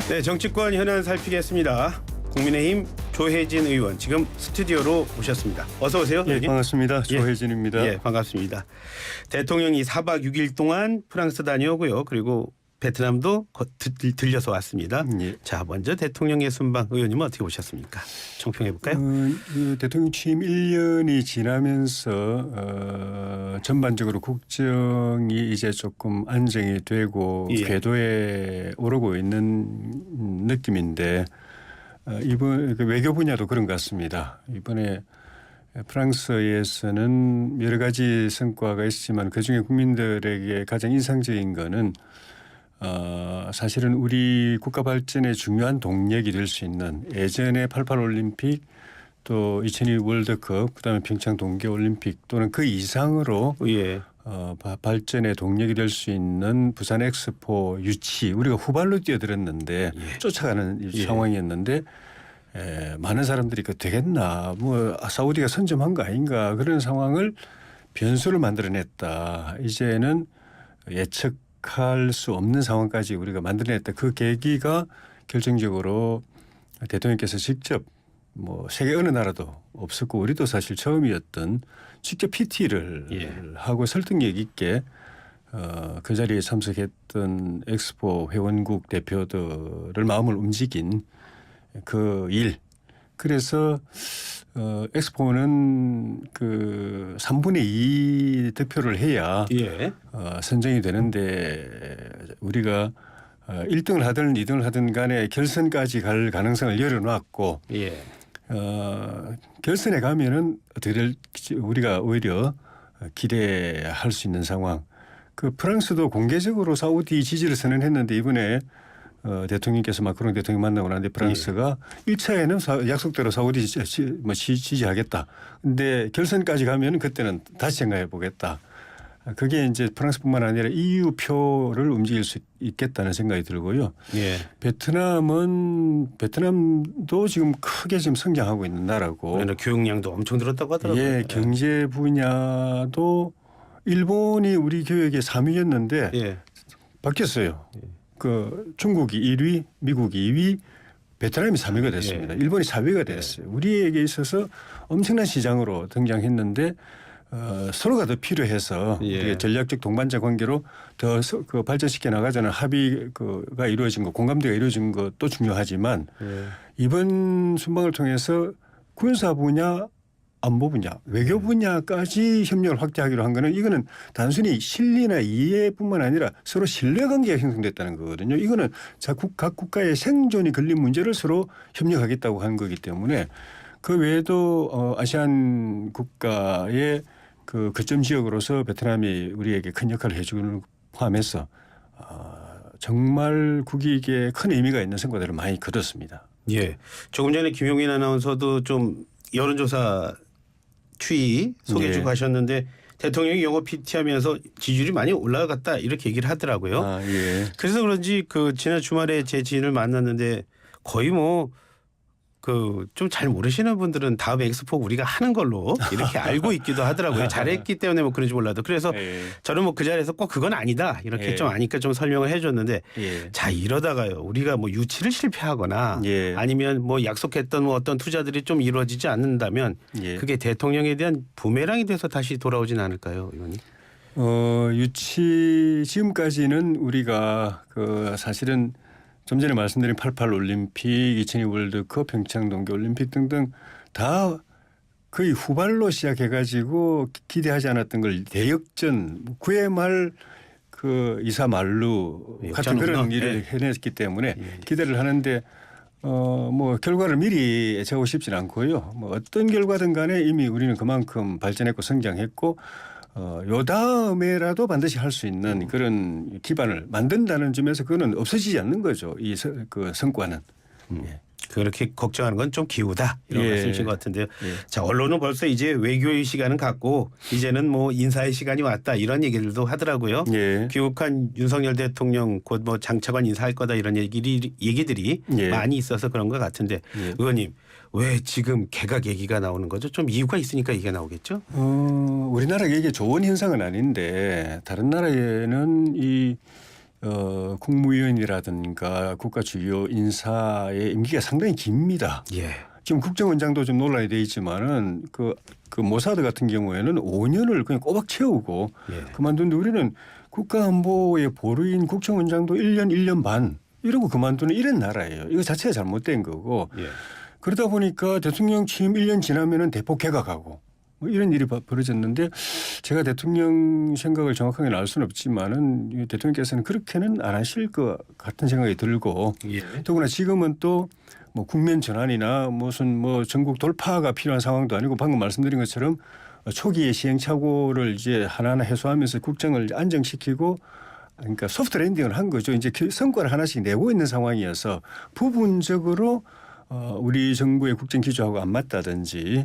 네, 정치권 현안 살피겠습니다. 국민의힘 조혜진 의원 지금 스튜디오로 모셨습니다. 어서 오세요. 예, 여기. 반갑습니다. 조혜진입니다. 예, 반갑습니다. 대통령이 4박 6일 동안 프랑스 다녀오고요. 그리고 베트남도 들려서 왔습니다. 예. 자, 먼저 대통령의 순방 의원님은 어떻게 보셨습니까? 총평해 볼까요? 대통령 취임 1년이 지나면서 전반적으로 국정이 이제 조금 안정이 되고 예. 궤도에 오르고 있는 느낌인데 이번 외교 분야도 그런 것 같습니다. 이번에 프랑스에서는 여러 가지 성과가 있지만 그중에 국민들에게 가장 인상적인 거는 사실은 우리 국가 발전의 중요한 동력이 될 수 있는 예전에 88 올림픽 또 2002 월드컵 그다음에 평창 동계 올림픽 또는 그 이상으로 예. 발전의 동력이 될 수 있는 부산 엑스포 유치 우리가 후발로 뛰어들었는데 예. 쫓아가는 예. 상황이었는데 많은 사람들이 그 되겠나 뭐 사우디가 선점한 거 아닌가 그런 상황을 변수를 만들어냈다. 이제는 예측할 수 없는 상황까지 우리가 만들어냈다. 그 계기가 결정적으로 대통령께서 직접 뭐 세계 어느 나라도 없었고 우리도 사실 처음이었던 직접 PT를 하고 설득력 있게 그 자리에 참석했던 엑스포 회원국 대표들을 마음을 움직인 그 일. 그래서 엑스포는 그 3분의 2 득표를 해야 예. 선정이 되는데 우리가 1등을 하든 2등을 하든 간에 결선까지 갈 가능성을 열어놨고 예. 결선에 가면은 어떻게 될지 우리가 오히려 기대할 수 있는 상황. 그 프랑스도 공개적으로 사우디 지지를 선언했는데 이번에 대통령께서 마크롱 대통령 만나고 나는데 프랑스가 1차에는 약속대로 사우디 지지하겠다. 근데 결선까지 가면 그때는 다시 생각해 보겠다. 그게 이제 프랑스뿐만 아니라 EU 표를 움직일 수 있겠다는 생각이 들고요. 예. 베트남도 지금 크게 지금 성장하고 있는 나라고. 교육량도 엄청 늘었다고 하더라고요. 예, 경제 분야도 일본이 우리 교육의 3위였는데 예. 바뀌었어요. 그 중국이 1위, 미국이 2위, 베트남이 3위가 됐습니다. 예. 일본이 4위가 됐어요. 우리에게 있어서 엄청난 시장으로 등장했는데 서로가 더 필요해서 우리가 전략적 동반자 관계로 더 그 발전시켜 나가자는 합의가 이루어진 것, 공감대가 이루어진 것도 중요하지만 이번 순방을 통해서 군사 분야, 안보 분야, 외교 분야까지 협력을 확대하기로 한 거는 이거는 단순히 실리나 이해뿐만 아니라 서로 신뢰관계가 형성됐다는 거거든요. 이거는 각 국가의 생존이 걸린 문제를 서로 협력하겠다고 한 거기 때문에 그 외에도 아시안 국가의 그 거점 지역으로서 베트남이 우리에게 큰 역할을 해주는 포함해서 정말 국익에 큰 의미가 있는 성과들을 많이 거뒀습니다. 예. 조금 전에 김용민 아나운서도 좀 여론조사 추이 소개해주고 하셨는데 대통령이 영어 PT하면서 지지율이 많이 올라갔다 이렇게 얘기를 하더라고요. 예. 그래서 그런지 그 지난 주말에 제 지인을 만났는데 거의 뭐 그 좀 잘 모르시는 분들은 다음 엑스포 우리가 하는 걸로 이렇게 알고 있기도 하더라고요. 잘했기 때문에 뭐 그런지 몰라도 그래서 저는 뭐 그 자리에서 꼭 그건 아니다 이렇게 좀 아니까 좀 설명을 해줬는데 자 이러다가요 우리가 뭐 유치를 실패하거나 아니면 뭐 약속했던 뭐 어떤 투자들이 좀 이루어지지 않는다면 그게 대통령에 대한 부메랑이 돼서 다시 돌아오진 않을까요, 의원님? 유치 지금까지는 우리가 그 사실은 좀 전에 말씀드린 88 올림픽, 2002 월드컵, 평창 동계 올림픽 등등 다 거의 후발로 시작해가지고 기대하지 않았던 걸 대역전 9회 말 그 이사 말루 같은 그런 일을 해냈기 때문에 기대를 하는데 뭐 결과를 미리 예측하고 싶지는 않고요. 뭐 어떤 결과든 간에 이미 우리는 그만큼 발전했고 성장했고 요 다음에라도 반드시 할 수 있는 그런 기반을 만든다는 점에서 그거는 없어지지 않는 거죠. 그 성과는. 그렇게 걱정하는 건 좀 기우다 이런 말씀이신 것 같은데요. 자 언론은 벌써 이제 외교의 시간은 갔고 이제는 뭐 인사의 시간이 왔다 이런 얘기들도 하더라고요. 귀국한 윤석열 대통령 곧 뭐 장차관 인사할 거다 이런 얘기들이 많이 있어서 그런 것 같은데 의원님 왜 지금 개각 얘기가 나오는 거죠? 좀 이유가 있으니까 이게 나오겠죠? 우리나라가 이게 좋은 현상은 아닌데 다른 나라에는 이 국무위원이라든가 국가 주요 인사의 임기가 상당히 깁니다. 예. 지금 국정원장도 좀 논란이 돼 있지만은 그 모사드 같은 경우에는 5년을 그냥 꼬박 채우고 예. 그만둔데 우리는 국가안보의 보루인 국정원장도 1년, 1년 반 이러고 그만두는 이런 나라예요. 이거 자체가 잘못된 거고 예. 그러다 보니까 대통령 취임 1년 지나면은 대폭 개각하고 뭐 이런 일이 벌어졌는데 제가 대통령 생각을 정확하게 알 수는 없지만은 대통령께서는 그렇게는 안 하실 것 같은 생각이 들고 예. 더구나 지금은 또 뭐 국면 전환이나 무슨 뭐 전국 돌파가 필요한 상황도 아니고 방금 말씀드린 것처럼 초기에 시행착오를 이제 하나하나 해소하면서 국정을 안정시키고 그러니까 소프트 랜딩을 한 거죠. 이제 성과를 하나씩 내고 있는 상황이어서 부분적으로 우리 정부의 국정 기조하고 안 맞다든지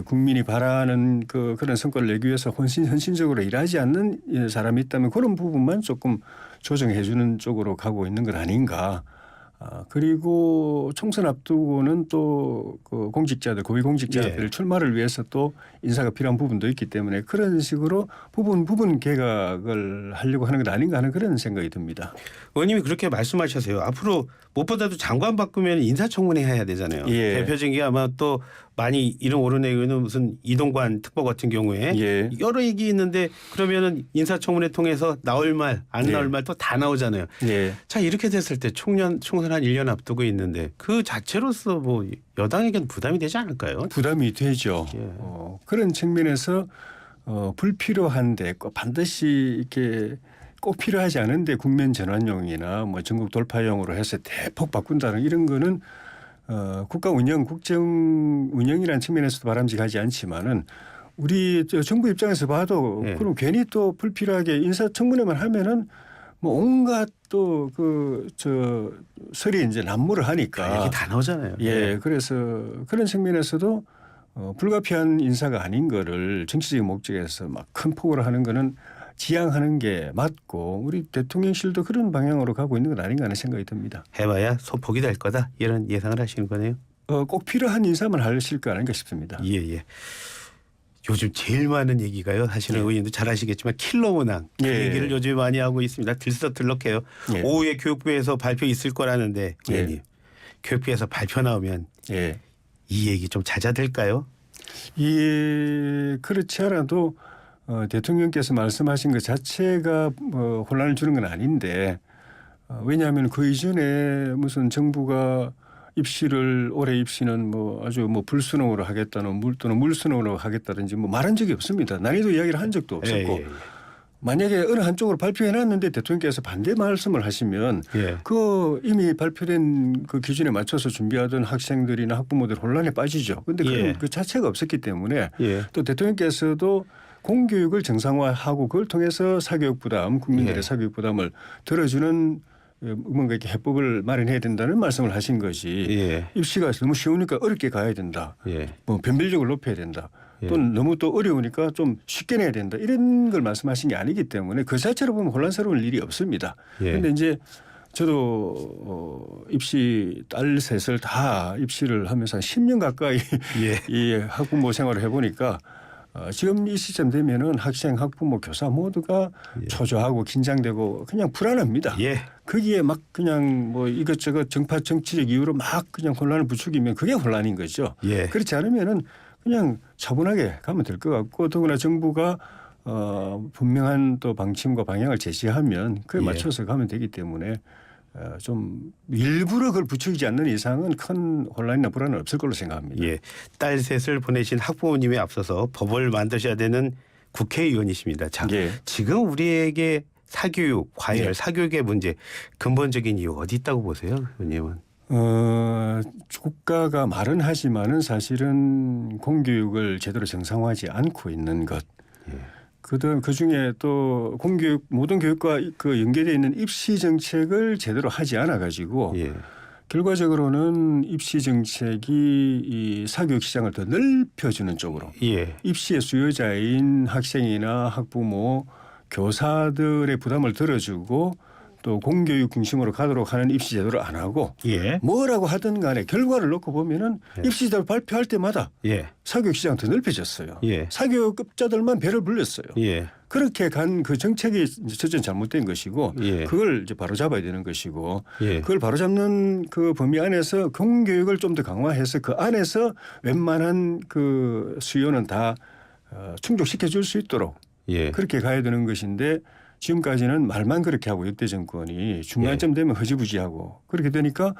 국민이 바라는 그런 성과를 내기 위해서 헌신적으로 일하지 않는 사람이 있다면 그런 부분만 조금 조정해 주는 쪽으로 가고 있는 것 아닌가. 그리고 총선 앞두고는 또 그 공직자들 고위공직자들 예. 출마를 위해서 또 인사가 필요한 부분도 있기 때문에 그런 식으로 부분 개각을 하려고 하는 것 아닌가 하는 그런 생각이 듭니다. 의원님이 그렇게 말씀하셔서요. 앞으로 무엇보다도 장관 바꾸면 인사청문회 해야 되잖아요. 예. 대표적인 게 아마 또 많이 이름 오르내는 무슨 이동관 특보 같은 경우에 예. 여러 얘기 있는데 그러면은 인사청문회 통해서 나올 말 안 예. 나올 말 또 다 나오잖아요. 예. 자 이렇게 됐을 때 총선 한 1년 앞두고 있는데 그 자체로서 뭐 여당에게는 부담이 되지 않을까요? 부담이 되죠. 예. 그런 측면에서 불필요한데 반드시 이렇게 꼭 필요하지 않은데 국면 전환용이나 뭐 전국 돌파용으로 해서 대폭 바꾼다는 이런 거는 국가 운영, 국정 운영이라는 측면에서도 바람직하지 않지만은 우리 정부 입장에서 봐도 예. 그럼 괜히 또 불필요하게 인사청문회만 하면은 뭐 온갖 또 설이 이제 난무를 하니까 얘기 다 나오잖아요. 예, 그래서 그런 측면에서도 불가피한 인사가 아닌 거를 정치적인 목적에서 막 큰 폭으로 하는 거는 지양하는 게 맞고 우리 대통령실도 그런 방향으로 가고 있는 건 아닌가 하는 생각이 듭니다. 해봐야 소폭이 될 거다 이런 예상을 하시는 거네요. 꼭 필요한 인사만 하실 거 아닌가 싶습니다. 예. 요즘 제일 많은 얘기가요. 사실은 의원님도 잘 아시겠지만 킬러 문항 그 예. 얘기를 요즘 많이 하고 있습니다. 들썩들썩해요. 예. 오후에 교육부에서 발표 있을 거라는데 의원님 교육부에서 발표 나오면 예. 이 얘기 좀 잦아들까요? 그렇지 않아도 대통령께서 말씀하신 것 자체가 혼란을 주는 건 아닌데 왜냐하면 그 이전에 무슨 정부가 입시를 올해 입시는 뭐 아주 뭐 불순응으로 하겠다는 또는 물순응으로 하겠다든지 뭐 말한 적이 없습니다. 난이도 이야기를 한 적도 없었고 예. 만약에 어느 한쪽으로 발표해놨는데 대통령께서 반대 말씀을 하시면 예. 그 이미 발표된 그 기준에 맞춰서 준비하던 학생들이나 학부모들 혼란에 빠지죠. 그런데 예. 그 자체가 없었기 때문에 예. 또 대통령께서도 공교육을 정상화하고 그걸 통해서 사교육 부담, 국민들의 예. 사교육 부담을 들어주는 뭔가 이렇게 해법을 마련해야 된다는 말씀을 하신 것이 예. 입시가 너무 쉬우니까 어렵게 가야 된다. 예. 뭐 변별력을 높여야 된다. 예. 또는 너무 또 어려우니까 좀 쉽게 내야 된다. 이런 걸 말씀하신 게 아니기 때문에 그 자체로 보면 혼란스러운 일이 없습니다. 그런데 예. 이제 저도 입시 딸 셋을 다 입시를 하면서 한 10년 가까이 예. 이 학부모 생활을 해보니까 지금 이 시점 되면은 학생, 학부모, 교사 모두가 초조하고 긴장되고 그냥 불안합니다. 예. 거기에 막 그냥 뭐 이것저것 정파 정치적 이유로 막 그냥 혼란을 부추기면 그게 혼란인 거죠. 예. 그렇지 않으면은 그냥 차분하게 가면 될 것 같고 더구나 정부가 분명한 또 방침과 방향을 제시하면 그에 예. 맞춰서 가면 되기 때문에 좀 일부러 그걸 부추기지 않는 이상은 큰 혼란이나 불안은 없을 걸로 생각합니다. 예. 딸 셋을 보내신 학부모님에 앞서서 법을 만드셔야 되는 국회의원이십니다. 자, 예. 지금 우리에게 사교육, 과열, 예. 사교육의 문제 근본적인 이유 어디 있다고 보세요, 의원님은? 국가가 말은 하지만은 사실은 공교육을 제대로 정상화하지 않고 있는 것. 예. 그 중에 또 공교육 모든 교육과 그 연계되어 있는 입시 정책을 제대로 하지 않아 가지고 예. 결과적으로는 입시 정책이 이 사교육 시장을 더 넓혀주는 쪽으로 예. 입시의 수요자인 학생이나 학부모, 교사들의 부담을 들어주고 또 공교육 중심으로 가도록 하는 입시 제도를 안 하고 예. 뭐라고 하든 간에 결과를 놓고 보면은 입시 제도를 발표할 때마다 예. 사교육 시장은 더 넓혀졌어요. 예. 사교육급자들만 배를 불렸어요. 예. 그렇게 간 그 정책이 첫째는 잘못된 것이고 예. 그걸 이제 바로 잡아야 되는 것이고 예. 그걸 바로 잡는 그 범위 안에서 공교육을 좀 더 강화해서 그 안에서 웬만한 그 수요는 다 충족시켜 줄 수 있도록 예. 그렇게 가야 되는 것인데 지금까지는 말만 그렇게 하고 역대 정권이 중간점 되면 허지부지하고 그렇게 되니까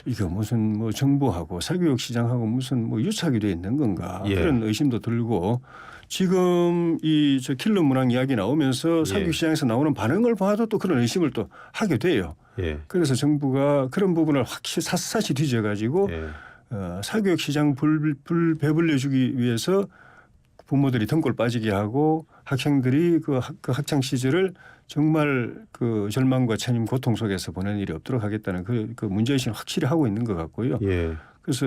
이거 무슨 뭐 정부하고 사교육 시장하고 무슨 뭐 유착이 돼 있는 건가 예. 그런 의심도 들고 지금 이 저 킬러 문항 이야기 나오면서 사교육 시장에서 나오는 반응을 봐도 또 그런 의심을 또 하게 돼요. 예. 그래서 정부가 그런 부분을 확실히 샅샅이 뒤져가지고 예. 사교육 시장 배불려 주기 위해서 부모들이 등골 빠지게 하고 학생들이 그 학창 시절을 정말 그 절망과 천임 고통 속에서 보내는 일이 없도록 하겠다는 그 문제의식을 확실히 하고 있는 것 같고요. 예. 그래서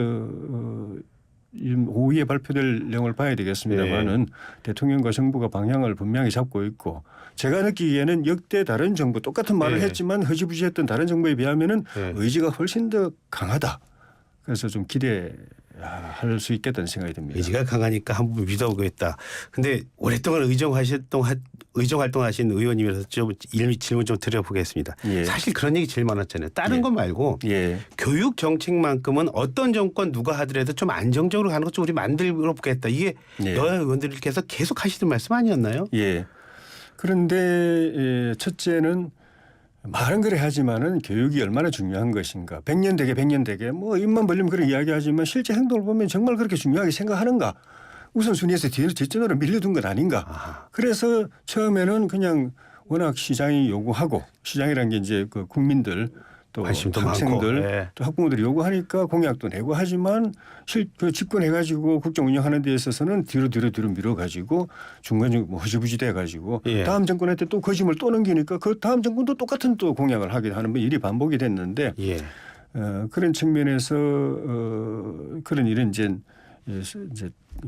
오후에 발표될 내용을 봐야 되겠습니다만은 대통령과 정부가 방향을 분명히 잡고 있고 제가 느끼기에는 역대 다른 정부 똑같은 말을 했지만 허지부지했던 다른 정부에 비하면은 의지가 훨씬 더 강하다. 그래서 좀 기대할 수 있겠다는 생각이 듭니다. 의지가 강하니까 한번 믿어보겠다. 근데 오랫동안 의정 활동하신 의원님이라서 좀 질문 좀 드려보겠습니다. 예. 사실 그런 얘기 제일 많았잖아요. 다른 것 말고 예. 교육 정책만큼은 어떤 정권 누가 하더라도 좀 안정적으로 가는 것 좀 우리 만들어 보겠다. 이게 여야 의원들께서 계속 하시는 말씀 아니었나요? 예. 그런데 첫째는 말은 그래 하지만은 교육이 얼마나 중요한 것인가. 100년 되게 뭐 입만 벌리면 그런 이야기하지만 실제 행동을 보면 정말 그렇게 중요하게 생각하는가. 우선순위에서 뒷전으로 밀려둔 것 아닌가. 그래서 처음에는 그냥 워낙 시장이 요구하고 시장이라는 게 이제 그 국민들 또 학생들 또 학부모들이 요구하니까 공약도 내고 하지만 그 집권해가지고 국정 운영하는 데 있어서는 뒤로 밀어가지고 중간중간 뭐 허지부지 돼가지고 다음 정권한테 또 거짓말 또 넘기니까 그 다음 정권도 똑같은 또 공약을 하게 하는 일이 반복이 됐는데 그런 측면에서 그런 일은 이제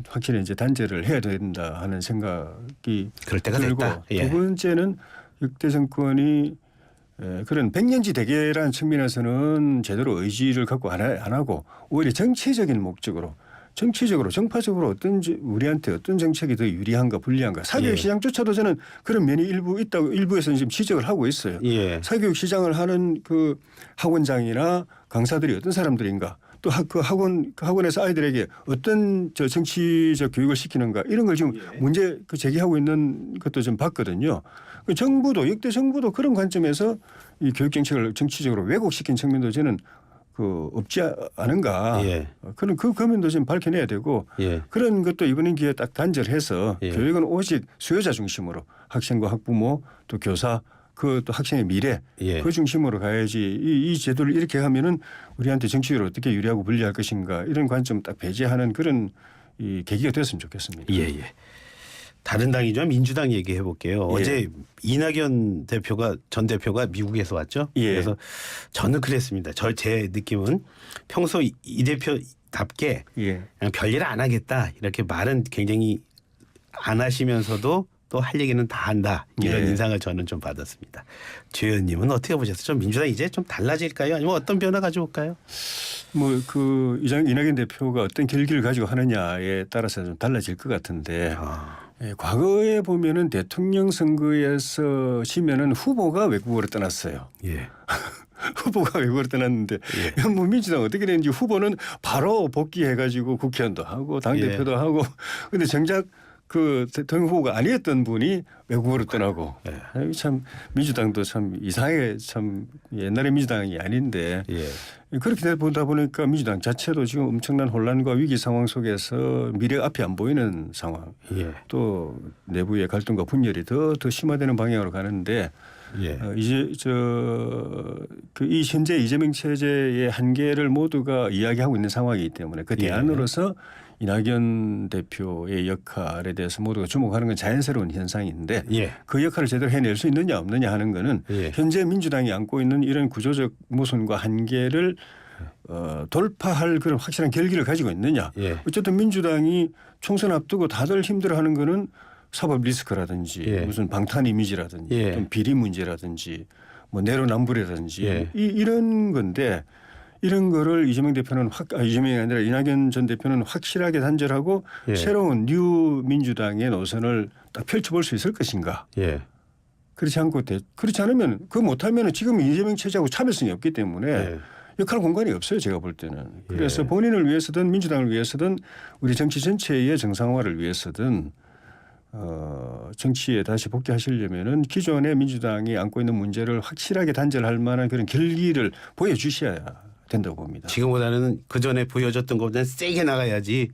확실히 이제 단죄를 해야 된다 하는 생각이 그럴 때가 들고 됐다. 두 번째는 역대 정권이 그런 백년지 대계라는 측면에서는 제대로 의지를 갖고 안 하고 오히려 정치적인 목적으로 정파적으로 우리한테 어떤 정책이 더 유리한가 불리한가 사교육 시장조차도 저는 그런 면이 일부에서는 지금 지적을 하고 있어요. 사교육 시장을 하는 그 학원장이나 강사들이 어떤 사람들인가 또 그 학원에서 아이들에게 어떤 정치적 교육을 시키는가 이런 걸 지금 문제 제기하고 있는 것도 좀 봤거든요. 역대 정부도 그런 관점에서 이 교육 정책을 정치적으로 왜곡시킨 측면도 저는 없지 않은가. 그런 그 면도 좀 밝혀내야 되고 그런 것도 이번 임기에 딱 단절을 해서 교육은 오직 수요자 중심으로 학생과 학부모 또 교사 또 학생의 미래 그 중심으로 가야지 이 제도를 이렇게 하면은 우리한테 정치적으로 어떻게 유리하고 불리할 것인가 이런 관점 딱 배제하는 그런 이 계기가 됐으면 좋겠습니다. 다른 당이죠. 민주당 얘기해 볼게요. 어제 이낙연 전 대표가 미국에서 왔죠. 그래서 저는 그랬습니다. 제 느낌은 평소 이 대표답게 그냥 별일 안 하겠다 이렇게 말은 굉장히 안 하시면서도 또 할 얘기는 다 한다 이런 인상을 저는 좀 받았습니다. 주 의원님은 어떻게 보셨어요? 좀 민주당 이제 좀 달라질까요? 아니면 어떤 변화 가져올까요? 뭐 이낙연 대표가 어떤 결기를 가지고 하느냐에 따라서 좀 달라질 것 같은데 과거에 보면은 대통령 선거에서 지면은 후보가 외국으로 떠났어요. 후보가 외국으로 떠났는데 뭐 민주당 어떻게 되는지 후보는 바로 복귀해가지고 국회의원도 하고 당 대표도 하고 근데 정작 그 대통령 후보가 아니었던 분이 외국으로 떠나고 참 민주당도 참 이상하게 참 옛날의 민주당이 아닌데 그렇게 보다 보니까 민주당 자체도 지금 엄청난 혼란과 위기 상황 속에서 미래가 앞이 안 보이는 상황 또 내부의 갈등과 분열이 더 심화되는 방향으로 가는데 이제 이 현재 이재명 체제의 한계를 모두가 이야기하고 있는 상황이기 때문에 그 대안으로서 이낙연 대표의 역할에 대해서 모두가 주목하는 건 자연스러운 현상인데 그 역할을 제대로 해낼 수 있느냐 없느냐 하는 거는 현재 민주당이 안고 있는 이런 구조적 모순과 한계를 돌파할 그런 확실한 결기를 가지고 있느냐. 어쨌든 민주당이 총선 앞두고 다들 힘들어하는 거는 사법 리스크라든지 무슨 방탄 이미지라든지 비리 문제라든지 뭐 내로남불이라든지 예. 이런 건데 이런 거를 이재명이 아니라 이낙연 전 대표는 확실하게 단절하고 예. 새로운 뉴 민주당의 노선을 딱 펼쳐볼 수 있을 것인가. 예. 그렇지 않으면 그거 못하면 지금 이재명 체제하고 차별성이 없기 때문에 예. 역할 공간이 없어요. 제가 볼 때는. 그래서 예. 본인을 위해서든 민주당을 위해서든 우리 정치 전체의 정상화를 위해서든 정치에 다시 복귀하시려면은 기존의 민주당이 안고 있는 문제를 확실하게 단절할 만한 그런 결기를 보여주셔야 된다고 봅니다. 지금보다는 그 전에 보여줬던 것보다는 세게 나가야지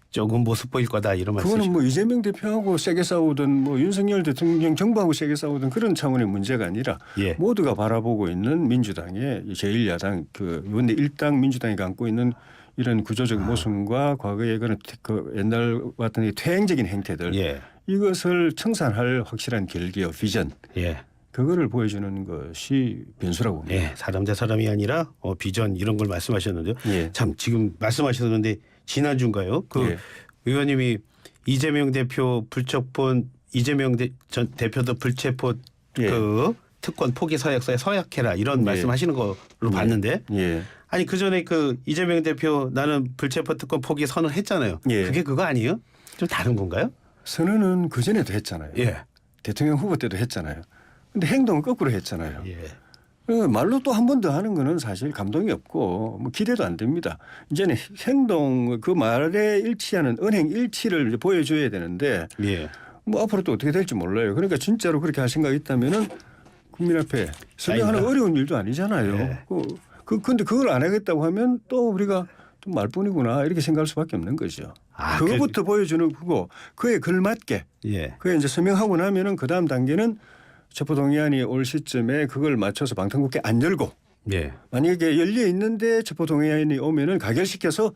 조금 모습 보일 거다 이런 말씀이시죠. 그거는 뭐 이재명 대표하고 세게 싸우든 뭐 윤석열 대통령 정부하고 세게 싸우든 그런 차원의 문제가 아니라 예. 모두가 바라보고 있는 민주당의 제1야당 그 원내 1당 민주당이 갖고 있는 이런 구조적 모순과 과거의 그 옛날 같은 퇴행적인 행태들 예. 이것을 청산할 확실한 결기와 비전 예. 그거를 보여주는 것이 변수라고 봅니다. 예. 사람 대 사람이 아니라 비전 이런 걸 말씀하셨는데요. 예. 참 지금 말씀하셨는데 지난주인가요? 그 예. 의원님이 이재명 대표 불체포 이재명 전 대표도 불체포 예. 그 특권 포기 서약서에 서약해라 이런 예. 말씀하시는 걸로 봤는데 예. 아니 그 전에 그 이재명 대표 나는 불체포 특권 포기 선언했잖아요. 예. 그게 그거 아니에요? 좀 다른 건가요? 선언은 그 전에도 했잖아요. 예. 대통령 후보 때도 했잖아요. 근데 행동은 거꾸로 했잖아요. 예. 말로 또 한 번 더 하는 거는 사실 감동이 없고 뭐 기대도 안 됩니다. 이제는 행동 그 말에 일치하는 언행 일치를 이제 보여줘야 되는데 예. 뭐 앞으로 또 어떻게 될지 몰라요. 그러니까 진짜로 그렇게 할 생각이 있다면은 국민 앞에 설명하는 아니다. 어려운 일도 아니잖아요. 예. 근데 그걸 안 하겠다고 하면 또 우리가 좀 말뿐이구나 이렇게 생각할 수밖에 없는 거죠. 그거부터 보여주는 거고 그에 걸맞게 예. 그게 이제 서명하고 나면은 그 다음 단계는 체포동의안이 올 시점에 그걸 맞춰서 방탄국회 안 열고 예. 만약에 열려 있는데 체포동의안이 오면은 가결시켜서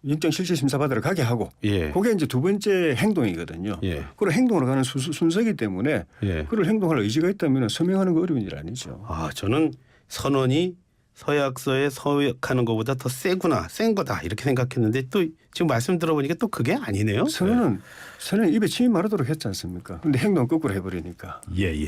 영장실질심사 받으러 가게 하고 예. 그게 이제 두 번째 행동이거든요. 예. 그런 행동으로 가는 순서이기 때문에 예. 그걸 행동할 의지가 있다면 서명하는 거 어려운 일 아니죠. 아 저는 선언이 서약서에 서약하는 것보다 더 세구나 센 거다 이렇게 생각했는데 또 지금 말씀 들어보니까 또 그게 아니네요. 선언은 입에 침이 마르도록 했지 않습니까? 근데 행동 거꾸로 해버리니까. 예예.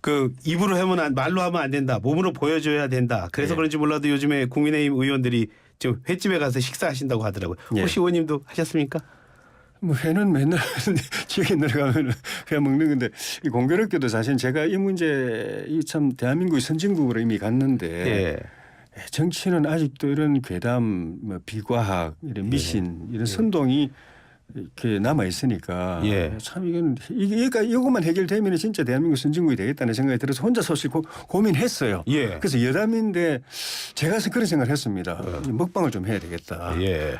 그 입으로 하면 말로 하면 안 된다. 몸으로 보여줘야 된다. 그래서 예. 그런지 몰라도 요즘에 국민의힘 의원들이 지금 횟집에 가서 식사하신다고 하더라고요. 예. 혹시 의원님도 하셨습니까? 뭐 회는 맨날 지역에 내려가면 회 먹는 건데 이 공교롭게도 사실 제가 이 문제 이 참 대한민국의 선진국으로 이미 갔는데 예. 정치는 아직도 이런 괴담, 뭐 비과학, 이런 미신, 이런 선동이 이렇게 남아 있으니까 예. 참 이것만 해결되면 진짜 대한민국 선진국이 되겠다는 생각이 들어서 혼자 사실 고민했어요. 예. 그래서 여담인데 제가 그런 생각을 했습니다. 먹방을 좀 해야 되겠다. 예.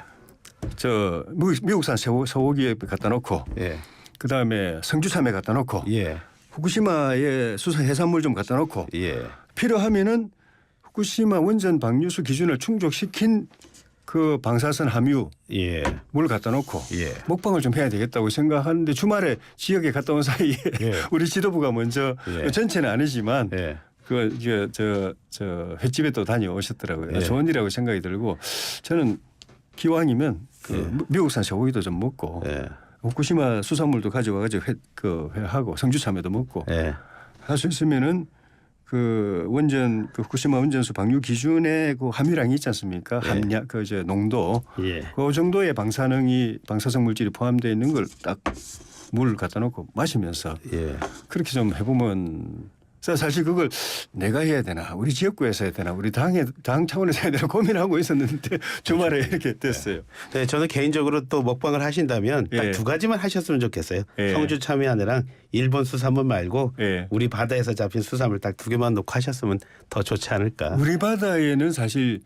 저 미국산 소고기에 갖다 놓고 예. 그다음에 성주참외 갖다 놓고 예. 후쿠시마에 수산 해산물 좀 갖다 놓고 예. 필요하면은 후쿠시마 원전 방류수 기준을 충족시킨 그 방사선 함유 예. 물 갖다 놓고 예. 먹방을 좀 해야 되겠다고 생각하는데 주말에 지역에 갔다 온 사이에 예. 우리 지도부가 먼저 예. 전체는 아니지만 예. 저 횟집에 또 다녀오셨더라고요. 예. 좋은 일이라고 생각이 들고 저는 기왕이면 그 예. 미국산 소고기도 좀 먹고 예. 후쿠시마 수산물도 가져와가지고 회하고 성주참외도 먹고 예. 할 수 있으면은 그 원전 그 후쿠시마 원전수 방류 기준의 그 함유량이 있지 않습니까? 예. 함량 그 이제 농도 예. 그 정도의 방사성 물질이 포함되어 있는 걸 딱 물 갖다 놓고 마시면서 예. 그렇게 좀 해보면 사실 그걸 내가 해야 되나 우리 지역구에서 해야 되나 우리 당 차원에서 해야 되나 고민하고 있었는데 주말에 이렇게 됐어요. 네, 저는 개인적으로 또 먹방을 하신다면 딱 예. 두 가지만 하셨으면 좋겠어요. 예. 성주 참외하느랑 일본 수산물 말고 예. 우리 바다에서 잡힌 수산물 딱 두 개만 놓고 하셨으면 더 좋지 않을까. 우리 바다에는 사실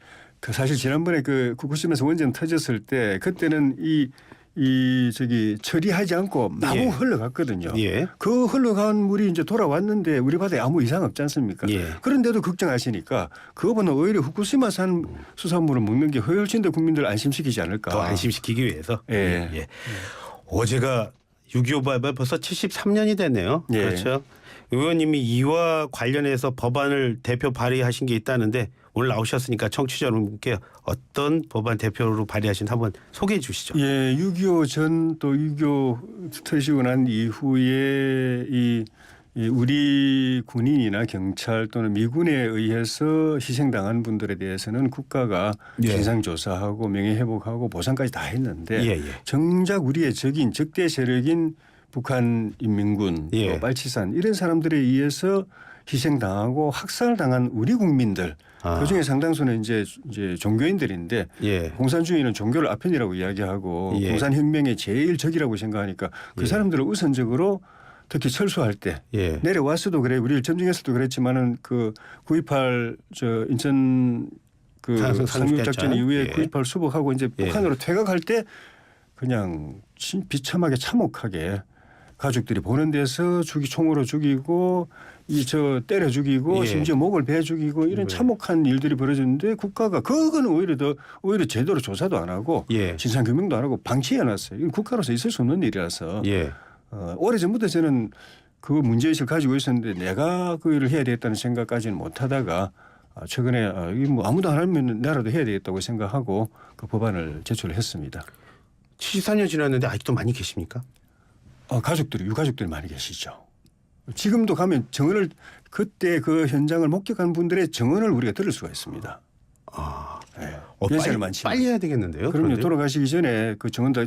지난번에 그 후쿠시마에서 원전 터졌을 때 그때는 이 처리하지 않고 마구 예. 흘러갔거든요. 예. 그 흘러간 물이 이제 돌아왔는데 우리 바다에 아무 이상 없지 않습니까? 예. 그런데도 걱정하시니까 그거보다 오히려 후쿠시마산 수산물을 먹는 게 훨씬 더 국민들 안심시키지 않을까. 더 안심시키기 위해서. 예. 어제가 6.25 발발 벌써 73년이 됐네요. 예. 그렇죠. 의원님이 이와 관련해서 법안을 대표 발의하신 게 있다는데 오늘 나오셨으니까 청취자 여러분께 어떤 법안 대표로 발의하신 한번 소개해 주시죠. 예, 6.25 전 또 6.25 터지고 난 이후에 이 이 우리 군인이나 경찰 또는 미군에 의해서 희생당한 분들에 대해서는 국가가 예. 진상조사하고 명예회복하고 보상까지 다 했는데 예, 예. 정작 우리의 적인 적대 세력인 북한 인민군 예. 또 빨치산 이런 사람들에 의해서 희생당하고 학살당한 우리 국민들 그중에 상당수는 이제 종교인들인데 예. 공산주의는 종교를 아편이라고 이야기하고 예. 공산혁명의 제일 적이라고 생각하니까 그 예. 사람들을 우선적으로 특히 철수할 때 예. 내려와서도 그래 우리를 점령했어도 그랬지만은 그 9.28 저 인천 그 상륙작전 이후에 예. 9.28 수복하고 이제 예. 북한으로 퇴각할 때 그냥 비참하게 참혹하게 가족들이 보는 데서 총으로 죽이고 때려 죽이고 예. 심지어 목을 베어 죽이고 이런 네. 참혹한 일들이 벌어졌는데 국가가 그거는 오히려 제대로 조사도 안 하고 예. 진상규명도 안 하고 방치해 놨어요. 이건 국가로서 있을 수 없는 일이라서 예. 오래전부터 저는 그 문제의식을 가지고 있었는데 내가 그 일을 해야 되겠다는 생각까지는 못 하다가 최근에 이게 뭐 아무도 안 하면 나라도 해야 되겠다고 생각하고 그 법안을 제출을 했습니다. 74년 지났는데 아직도 많이 계십니까? 유가족들이 많이 계시죠. 지금도 가면 정언을 그때 그 현장을 목격한 분들의 정언을 우리가 들을 수가 있습니다. 네. 빨리 해야 되겠는데요. 그럼요. 그런데? 돌아가시기 전에 그 정언다.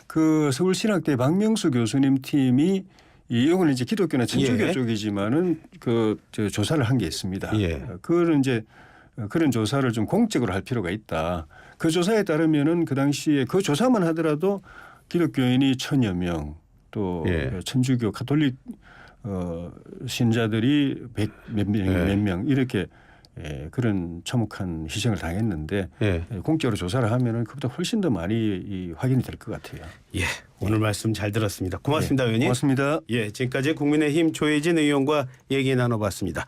그 서울신학대 박명수 교수님 팀이 이거는 이제 기독교나 천주교 예. 쪽이지만은 저 조사를 한 게 있습니다. 예. 그거는 이제 그런 조사를 좀 공적으로 할 필요가 있다. 그 조사에 따르면은 그 당시에 그 조사만 하더라도 기독교인이 1000여 명 또 예. 천주교 가톨릭 신자들이 몇 명 이렇게 그런 참혹한 희생을 당했는데 예. 공적으로 조사를 하면은 그보다 훨씬 더 많이 확인이 될 것 같아요. 예. 오늘 말씀 잘 들었습니다. 고맙습니다, 의원님. 고맙습니다. 예, 지금까지 국민의힘 조혜진 의원과 얘기 나눠봤습니다.